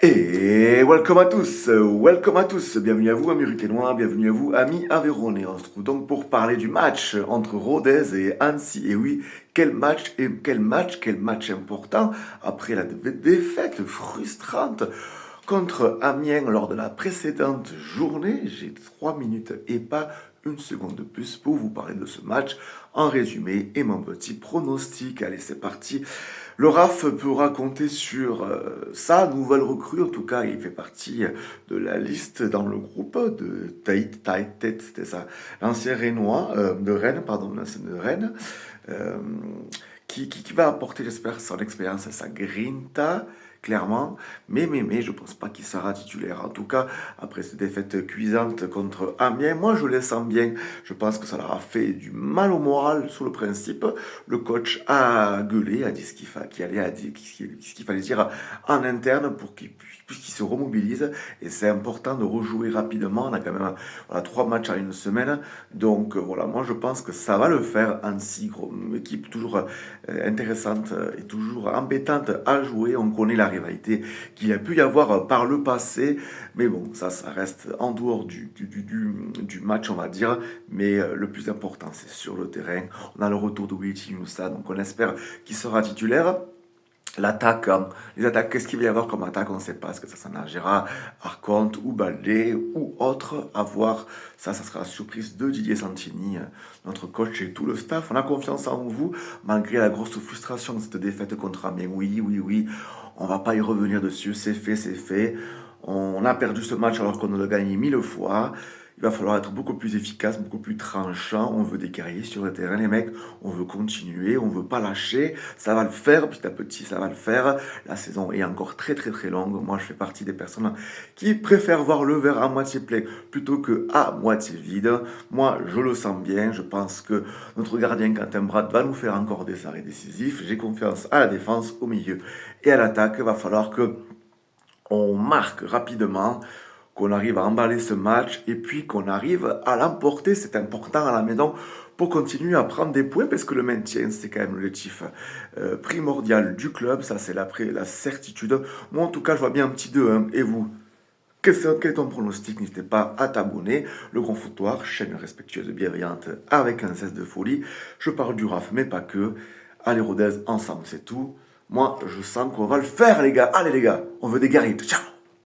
Et welcome à tous, bienvenue à vous amis ruténois, bienvenue à vous amis aveyronnais. On se trouve donc pour parler du match entre Rodez et Annecy. Et oui, quel match important après la défaite frustrante contre Amiens lors de la précédente journée. J'ai 3 minutes et pas une seconde de plus pour vous parler de ce match en résumé et mon petit pronostic. Allez, c'est parti. Le RAF pourra compter sur sa nouvelle recrue. En tout cas, il fait partie de la liste dans le groupe de Taït, c'était ça, l'ancien Rennois, de Rennes, pardon, l'ancien de Rennes, euh, qui va apporter, j'espère, son expérience et sa grinta, clairement. Mais je pense pas qu'il sera titulaire. En tout cas, après cette défaite cuisante contre Amiens, moi je les sens bien. Je pense que ça leur a fait du mal au moral sur le principe. Le coach a gueulé, a dit ce qu'il fallait dire en interne pour qu'ils se remobilisent. Et c'est important de rejouer rapidement. On a quand même voilà, 3 matchs à une semaine. Donc voilà, moi je pense que ça va le faire. Annecy, une équipe toujours intéressante et toujours embêtante à jouer. On connaît la rivalité qu'il a pu y avoir par le passé. Mais bon, ça reste en dehors du match, on va dire. Mais le plus important, c'est sur le terrain. On a le retour de Willy Moussa, donc on espère qu'il sera titulaire. L'attaque, les attaques, qu'est-ce qu'il va y avoir comme attaque? On ne sait pas. Est-ce que ça s'en agira Arconte ou Baldé ou autre à voir. Ça sera la surprise de Didier Santini, notre coach et tout le staff. On a confiance en vous, malgré la grosse frustration de cette défaite contre Amiens. Oui. On va pas y revenir dessus. C'est fait, c'est fait. On a perdu ce match alors qu'on l'a gagné 1000 fois. Il va falloir être beaucoup plus efficace, beaucoup plus tranchant. On veut des guerriers sur le terrain, les mecs. On veut continuer, on veut pas lâcher. Ça va le faire, petit à petit, ça va le faire. La saison est encore très longue. Moi, je fais partie des personnes qui préfèrent voir le verre à moitié plein plutôt que à moitié vide. Moi, je le sens bien. Je pense que notre gardien Quentin Brad va nous faire encore des arrêts décisifs. J'ai confiance à la défense, au milieu et à l'attaque. Il va falloir que on marque rapidement, qu'on arrive à emballer ce match et puis qu'on arrive à l'emporter. C'est important à la maison pour continuer à prendre des points parce que le maintien, c'est quand même l'objectif primordial du club. Ça, c'est la certitude. Moi, en tout cas, je vois bien un petit 2-1. Et vous? Quel est ton pronostic? N'hésitez pas à t'abonner. Le Grand Foutoir, chaîne respectueuse et bienveillante avec un cesse de folie. Je parle du RAF, mais pas que. Allez, Rodez, ensemble, c'est tout. Moi, je sens qu'on va le faire, les gars. Allez, les gars, on veut des guerriers. Ciao!